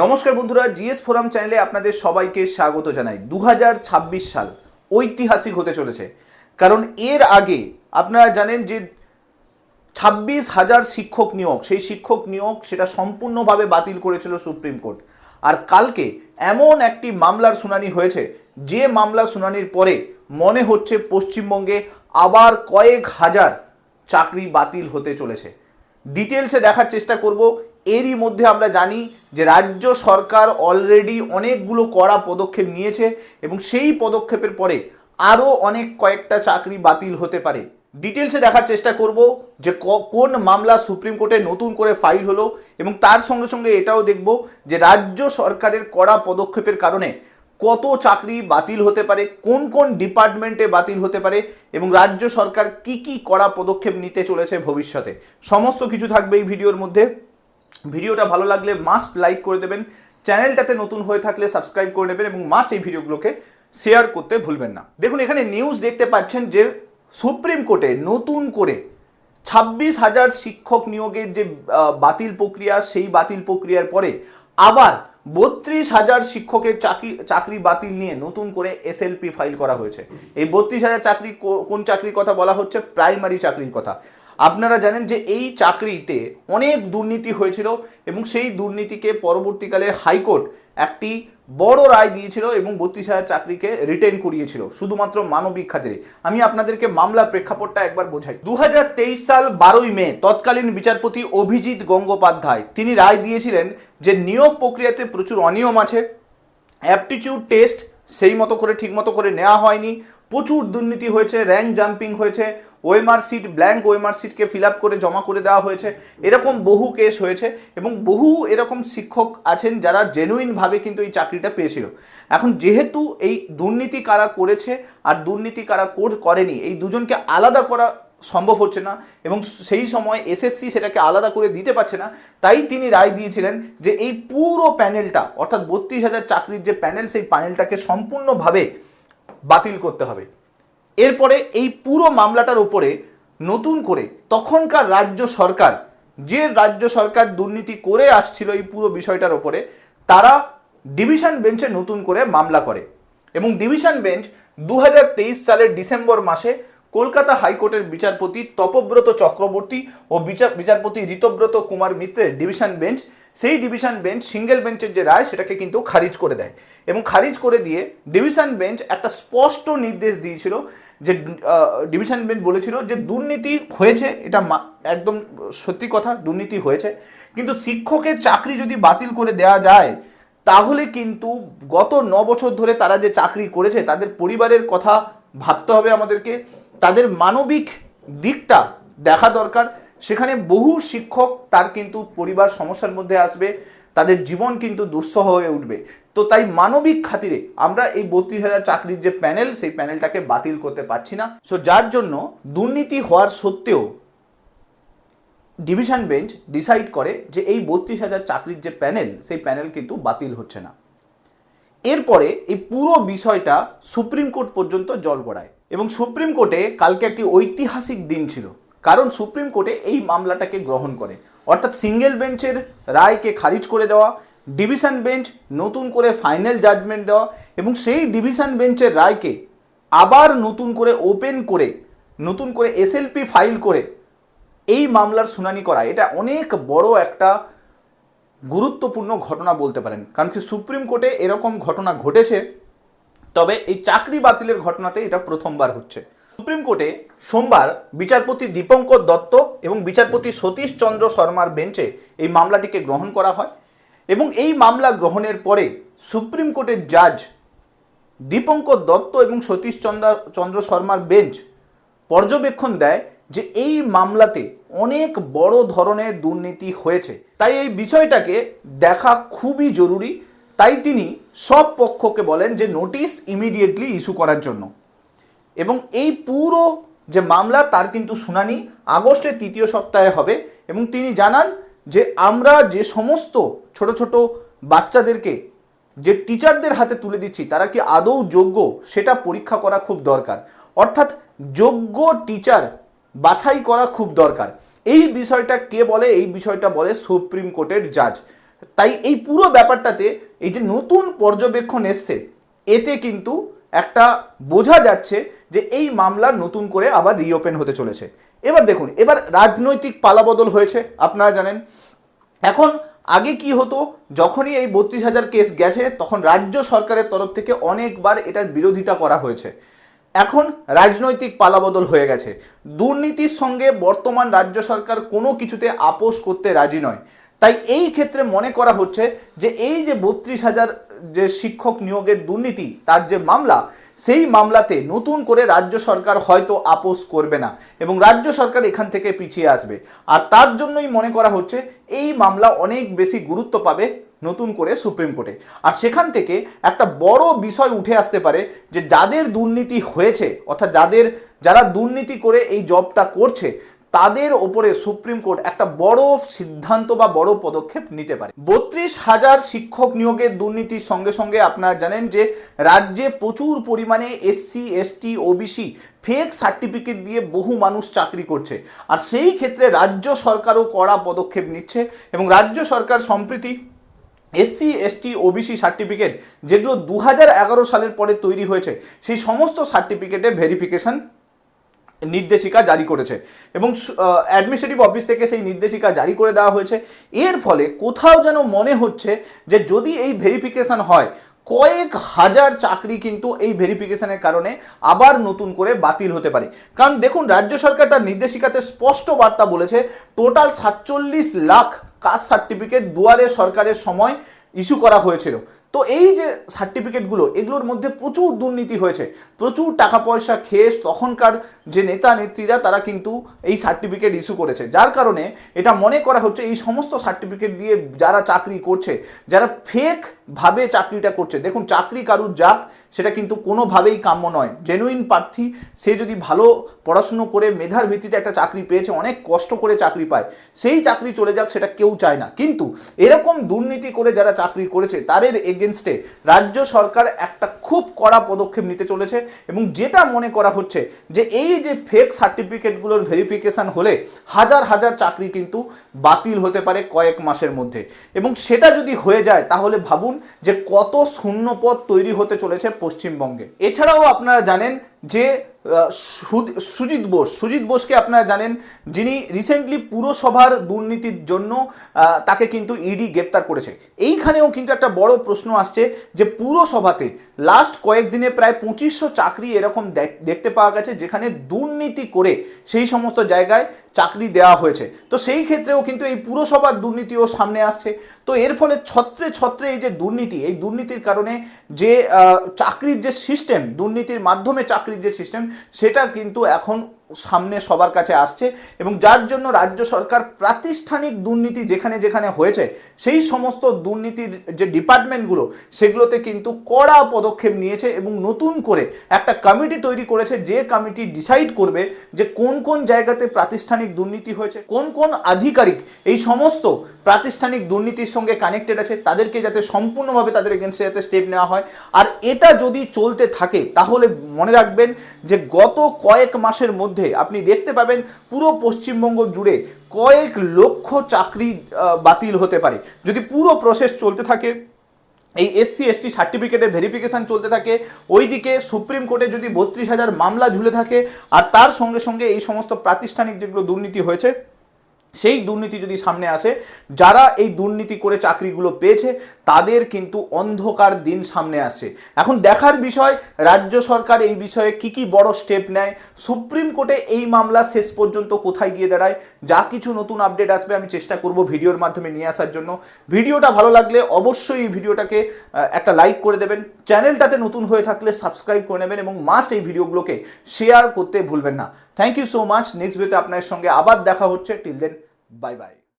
নমস্কার বন্ধুরা, GS forum চ্যানেলে আপনাদের সবাইকে স্বাগত জানাই। 2026 সাল ঐতিহাসিক হতে চলেছে, কারণ এর আগে আপনারা জানেন যে 26,000 শিক্ষক নিয়োগ, সেই শিক্ষক নিয়োগ সেটা সম্পূর্ণভাবে বাতিল করেছিল সুপ্রিম কোর্ট। আর কালকে এমন একটি মামলার শুনানি হয়েছে, যে মামলার শুনানির পরে মনে হচ্ছে পশ্চিমবঙ্গে আবার কয়েক হাজার চাকরি বাতিল হতে চলেছে। ডিটেলসে দেখার চেষ্টা করব। এরই মধ্যে আমরা জানি যে রাজ্য সরকার অলরেডি অনেকগুলো কড়া পদক্ষেপ নিয়েছে এবং সেই পদক্ষেপের পরে আরও কয়েকটা চাকরি বাতিল হতে পারে। ডিটেলসে দেখার চেষ্টা করব যে কোন মামলা সুপ্রিম কোর্টে নতুন করে ফাইল হলো, এবং তার সঙ্গে সঙ্গে এটাও দেখব যে রাজ্য সরকারের কড়া পদক্ষেপের কারণে কত চাকরি বাতিল হতে পারে, কোন কোন ডিপার্টমেন্টে বাতিল হতে পারে, এবং রাজ্য সরকার কি কি কড়া পদক্ষেপ নিতে চলেছে ভবিষ্যতে। সমস্ত কিছু থাকবে এই ভিডিওর মধ্যে। ভিডিওটা ভালো লাগলে মাস্ট লাইক করে দেবেন, চ্যানেলটাতে নতুন হয়ে থাকলে সাবস্ক্রাইব করে নেবেন, এবং মাস্ট এই ভিডিওগুলোকে শেয়ার করতে ভুলবেন না। দেখুন, এখানে নিউজ দেখতে পাচ্ছেন যে সুপ্রিম কোর্টে নতুন করে 26,000 শিক্ষক নিয়োগের যে বাতিল প্রক্রিয়া, সেই বাতিল প্রক্রিয়ার পরে আবার 32,000 শিক্ষকের চাকরি বাতিল নিয়ে নতুন করে এসএলপি ফাইল করা হয়েছে। এই 32,000 চাকরি কোন চাকরির কথা বলা হচ্ছে? প্রাইমারি চাকরির কথা। আপনারা জানেন যে এই চাকরিতে অনেক দুর্নীতি হয়েছিল, এবং সেই দুর্নীতিকে পরবর্তীকালে হাইকোর্ট একটি বড় রায় দিয়েছিল এবং 32,000 চাকরিকে রিটেন করিয়েছিল শুধুমাত্র মানবিক খাতিরে। আমি আপনাদেরকে মামলার প্রেক্ষাপটটা একবার বোঝাই। 2023 সাল 12ই মে তৎকালীন বিচারপতি অভিজিৎ গঙ্গোপাধ্যায় তিনি রায় দিয়েছিলেন যে নিয়োগ প্রক্রিয়াতে প্রচুর অনিয়ম আছে, অ্যাপটিটিউড টেস্ট সেই মতো করে ঠিক মতো করে নেওয়া হয়নি, প্রচুর দুর্নীতি হয়েছে, র্যাঙ্ক জাম্পিং হয়েছে, ওএমআর সিট ব্ল্যাঙ্ক ওএমআর সিটকে ফিল আপ করে জমা করে দেওয়া হয়েছে, এরকম বহু কেস হয়েছে, এবং বহু এরকম শিক্ষক আছেন যারা জেনুইনভাবে কিন্তু এই চাকরিটা পেয়েছিল। এখন যেহেতু এই দুর্নীতি কারা করেছে আর দুর্নীতি কারা করেনি, এই দুজনকে আলাদা করা সম্ভব হচ্ছে না, এবং সেই সময় এসএসসি সেটাকে আলাদা করে দিতে পারছে না, তাই তিনি রায় দিয়েছিলেন যে এই পুরো প্যানেলটা, অর্থাৎ 32,000 চাকরির যে প্যানেল, সেই প্যানেলটাকে সম্পূর্ণভাবে বাতিল করতে হবে। এরপরে এই পুরো মামলাটার উপরে নতুন করে তখনকার রাজ্য সরকার, যে রাজ্য সরকার দুর্নীতি করে আসছিল এই পুরো বিষয়টার উপরে, তারা ডিভিশন বেঞ্চে নতুন করে মামলা করে, এবং ডিভিশন বেঞ্চ 2023 সালের ডিসেম্বর মাসে কলকাতা হাইকোর্টের বিচারপতি তপব্রত চক্রবর্তী ও বিচারপতি ঋতব্রত কুমার মিত্রের ডিভিশন বেঞ্চ, সেই ডিভিশন বেঞ্চ সিঙ্গেল বেঞ্চের যে রায় সেটাকে কিন্তু খারিজ করে দেয়, এবং খারিজ করে দিয়ে ডিভিশন বেঞ্চ একটা স্পষ্ট নির্দেশ দিয়েছিল যে ডিভিশন বেঞ্চ বলেছিল যে দুর্নীতি হয়েছে, এটা একদম সত্যি কথা, দুর্নীতি হয়েছে, কিন্তু শিক্ষকের চাকরি যদি বাতিল করে দেওয়া যায় তাহলে কিন্তু গত 9 বছর ধরে তারা যে চাকরি করেছে তাদের পরিবারের কথা ভাবতে হবে আমাদেরকে, তাদের মানবিক দিকটা দেখা দরকার। সেখানে বহু শিক্ষক তার কিন্তু পরিবার সমস্যার মধ্যে আসবে, তাদের জীবন কিন্তু দুঃসহ হয়ে উঠবে। তো তাই মানবিক খাতিরে আমরা এই 32,000 চাকরির যে প্যানেল, সেই প্যানেলটাকে বাতিল করতে পারছি না। সো যার জন্য দুর্নীতি হওয়ার সত্ত্বেও ডিভিশন বেঞ্চ ডিসাইড করে যে এই 32,000 চাকরির যে প্যানেল, সেই প্যানেল কিন্তু বাতিল হচ্ছে না। এরপরে এই পুরো বিষয়টা সুপ্রিম কোর্ট পর্যন্ত জল গড়ায়, এবং সুপ্রিম কোর্টে কালকে একটি ঐতিহাসিক দিন ছিল, কারণ সুপ্রিম কোর্টে এই মামলাটাকে গ্রহণ করে, অর্থাৎ সিঙ্গেল বেঞ্চের রায়কে খারিজ করে দেওয়া, ডিভিশন বেঞ্চ নতুন করে ফাইনাল জাজমেন্ট দেওয়া, এবং সেই ডিভিশন বেঞ্চের রায়কে আবার নতুন করে ওপেন করে নতুন করে এসএলপি ফাইল করে এই মামলার শুনানি করা, এটা অনেক বড় একটা গুরুত্বপূর্ণ ঘটনা বলতে পারেন। কারণ কি সুপ্রিম কোর্টে এরকম ঘটনা ঘটেছে, তবে এই চাকরি বাতিলের ঘটনাতে এটা প্রথমবার হচ্ছে। সুপ্রিম কোর্টে সোমবার বিচারপতি দীপঙ্কর দত্ত এবং বিচারপতি সতীশ চন্দ্র শর্মার বেঞ্চে এই মামলাটিকে গ্রহণ করা হয়, এবং এই মামলা গ্রহণের পরে সুপ্রিম কোর্টের জাজ দীপঙ্কর দত্ত এবং সতীশ চন্দ্র শর্মার বেঞ্চ পর্যবেক্ষণ দেয় যে এই মামলাতে অনেক বড় ধরনের দুর্নীতি হয়েছে, তাই এই বিষয়টাকে দেখা খুবই জরুরি। তাই তিনি সব পক্ষকে বলেন যে নোটিশ ইমিডিয়েটলি ইস্যু করার জন্য, এবং এই পুরো যে মামলা তার কিন্তু শুনানি আগস্টের 3য় সপ্তাহে হবে, এবং তিনি জানান যে আমরা যে সমস্ত ছোট ছোট বাচ্চাদেরকে যে টিচারদের হাতে তুলে দিচ্ছি তারা কি আদৌ যোগ্য, সেটা পরীক্ষা করা খুব দরকার, অর্থাৎ যোগ্য টিচার বাছাই করা খুব দরকার। এই বিষয়টা কে বলে? এই বিষয়টা বলে সুপ্রিম কোর্টের জাজ। তাই এই পুরো ব্যাপারটাতে এই যে নতুন পর্যবেক্ষণ এসছে, এতে কিন্তু একটা বোঝা যাচ্ছে যে এই মামলা নতুন করে আবার রিওপেন হতে চলেছে। এবার দেখুন, এবার রাজনৈতিক পালাবদল হয়েছে আপনারা জানেন। এখন আগে কি হতো, যখনই এই 32,000 কেস গেছে তখন রাজ্য সরকারের তরফ থেকে অনেকবার এটার বিরোধিতা করা হয়েছে। এখন রাজনৈতিক পালাবদল হয়ে গেছে। দুর্নীতির সঙ্গে বর্তমান রাজ্য সরকার কোনো কিছুতে আপোষ করতে রাজি নয়। তাই এই ক্ষেত্রে মনে করা হচ্ছে যে এই যে 32,000 যে শিক্ষক নিয়োগের দুর্নীতি, তার যে মামলা, সেই মামলাতে নতুন করে রাজ্য সরকার হয়তো আপোষ করবে না এবং রাজ্য সরকার এখান থেকে পিছিয়ে আসবে। আর তার জন্যই মনে করা হচ্ছে এই মামলা অনেক বেশি গুরুত্ব পাবে নতুন করে সুপ্রিম কোর্টে। আর সেখান থেকে একটা বড় বিষয় উঠে আসতে পারে যে যাদের দুর্নীতি হয়েছে, অর্থাৎ যারা দুর্নীতি করে এই জবটা করছে, তাদের ওপরে সুপ্রিম কোর্ট একটা বড় সিদ্ধান্ত বা বড় পদক্ষেপ নিতে পারে। 32,000 শিক্ষক নিয়োগের দুর্নীতির সঙ্গে সঙ্গে আপনারা জানেন যে রাজ্যে প্রচুর পরিমাণে SC ST OBC fake certificate দিয়ে বহু মানুষ চাকরি করছে। আর সেই ক্ষেত্রে রাজ্য সরকারও কড়া পদক্ষেপ নিচ্ছে এবং রাজ্য সরকার সম্প্রতি SC ST OBC সার্টিফিকেট যেগুলো 2011 সালের পরে তৈরি হয়েছে, সেই সমস্ত সার্টিফিকেটে ভেরিফিকেশন নির্দেশিকা জারি করেছে এবং অ্যাডমিনিস্ট্রেটিভ অফিস থেকে সেই নির্দেশিকা জারি করে দেওয়া হয়েছে। এর ফলে কোথাও যেন মনে হচ্ছে যে যদি এই ভেরিফিকেশন হয়, কয়েক হাজার চাকরি কিন্তু এই ভেরিফিকেশনের কারণে আবার নতুন করে বাতিল হতে পারে। কারণ দেখুন, রাজ্য সরকার তার নির্দেশিকাতে স্পষ্ট বার্তা বলেছে টোটাল 47 লাখ কাস্ট সার্টিফিকেট দুয়ারে সরকারের সময় ইস্যু করা হয়েছিল। তো এই যে সার্টিফিকেটগুলো, এগুলোর মধ্যে প্রচুর দুর্নীতি হয়েছে, প্রচুর টাকা পয়সা খেয়ে তখনকার যে নেতা নেত্রীরা তারা কিন্তু এই সার্টিফিকেট ইস্যু করেছে, যার কারণে এটা মনে করা হচ্ছে এই সমস্ত সার্টিফিকেট দিয়ে যারা চাকরি করছে, যারা ফেক ভাবে চাকরিটা করছে, দেখুন চাকরি কারুর যাক সেটা কিন্তু কোনোভাবেই কাম্য নয়। জেনুইন প্রার্থী সে যদি ভালো পড়াশুনো করে মেধার ভিত্তিতে একটা চাকরি পেয়েছে, অনেক কষ্ট করে চাকরি পায়, সেই চাকরি চলে যাক সেটা কেউ চায় না। কিন্তু এরকম দুর্নীতি করে যারা চাকরি করেছে তাদের এগেনস্টে রাজ্য সরকার একটা খুব কড়া পদক্ষেপ নিতে চলেছে এবং যেটা মনে করা হচ্ছে যে এই যে ফেক সার্টিফিকেটগুলোর ভেরিফিকেশন হলে হাজার হাজার চাকরি কিন্তু বাতিল হতে পারে কয়েক মাসের মধ্যে। এবং সেটা যদি হয়ে যায় তাহলে ভাবুন যে কত শূন্যপদ তৈরি হতে চলেছে পশ্চিমবঙ্গে। এছাড়াও আপনারা জানেন যে সুজিত বোসকে আপনারা জানেন, যিনি রিসেন্টলি পুরসভার দুর্নীতির জন্য তাকে কিন্তু ইডি গ্রেপ্তার করেছে। এইখানেও কিন্তু একটা বড় প্রশ্ন আসছে যে পুরসভাতে লাস্ট কয়েকদিনে প্রায় 2500 চাকরি এরকম দেখতে পাওয়া গেছে যেখানে দুর্নীতি করে সেই সমস্ত জায়গায় চাকরি দেওয়া হয়েছে। তো সেই ক্ষেত্রেও কিন্তু এই পুরসভার দুর্নীতিও সামনে আসছে। তো এর ফলে ছত্রে ছত্রে এই যে দুর্নীতি, এই দুর্নীতির কারণে যে চাকরির যে সিস্টেম, দুর্নীতির মাধ্যমে চাকরির যে সিস্টেম, সেটা কিন্তু এখন সামনে সবার কাছে আসছে এবং যার জন্য রাজ্য সরকার প্রাতিষ্ঠানিক দুর্নীতি যেখানে যেখানে হয়েছে সেই সমস্ত দুর্নীতির যে ডিপার্টমেন্টগুলো সেগুলোতে কিন্তু কড়া পদক্ষেপ নিয়েছে এবং নতুন করে একটা কমিটি তৈরি করেছে, যে কমিটি ডিসাইড করবে যে কোন কোন জায়গাতে প্রাতিষ্ঠানিক দুর্নীতি হয়েছে, কোন কোন আধিকারিক এই সমস্ত প্রাতিষ্ঠানিক দুর্নীতির সঙ্গে কানেক্টেড আছে, তাদেরকে যাতে সম্পূর্ণভাবে তাদের এগেনস্টে যাতে স্টেপ নেওয়া হয়। আর এটা যদি চলতে থাকে তাহলে মনে রাখবেন যে গত কয়েক মাসের মধ্যে আপনি দেখতে পাবেন পুরো পশ্চিমবঙ্গ জুড়ে কয়েক লক্ষ চাকরি বাতিল হতে পারে যদি পুরো প্রসেস চলতে থাকে। এই SC ST সার্টিফিকেটের ভেরিফিকেশান চলতে থাকে, ওইদিকে সুপ্রিম কোর্টে যদি 32,000 মামলা ঝুলে থাকে, আর তার সঙ্গে সঙ্গে এই সমস্ত প্রাতিষ্ঠানিক যেগুলো দুর্নীতি হয়েছে সেই দুর্নীতি যদি সামনে আসে, যারা এই দুর্নীতি করে চাকরিগুলো পেয়েছে তাদের কিন্তু অন্ধকার দিন সামনে আসছে। এখন দেখার বিষয় রাজ্য সরকার এই বিষয়ে কি বড় স্টেপ নেয়, সুপ্রিম কোর্টে এই মামলা শেষ পর্যন্ত কোথায় গিয়ে দাঁড়ায়। যা কিছু নতুন আপডেট আসবে আমি চেষ্টা করব ভিডিওর মাধ্যমে নিয়ে আসার জন্য। ভিডিওটা ভালো লাগলে অবশ্যই এই ভিডিওটাকে একটা লাইক করে দেবেন, চ্যানেলটাতে নতুন হয়ে থাকলে সাবস্ক্রাইব করে নেবেন এবং মাস্ট এই ভিডিওগুলোকে শেয়ার করতে ভুলবেন না। Thank you so much. Next ভিডিওতে আপনার সঙ্গে আবার দেখা হচ্ছে। Till then, bye by.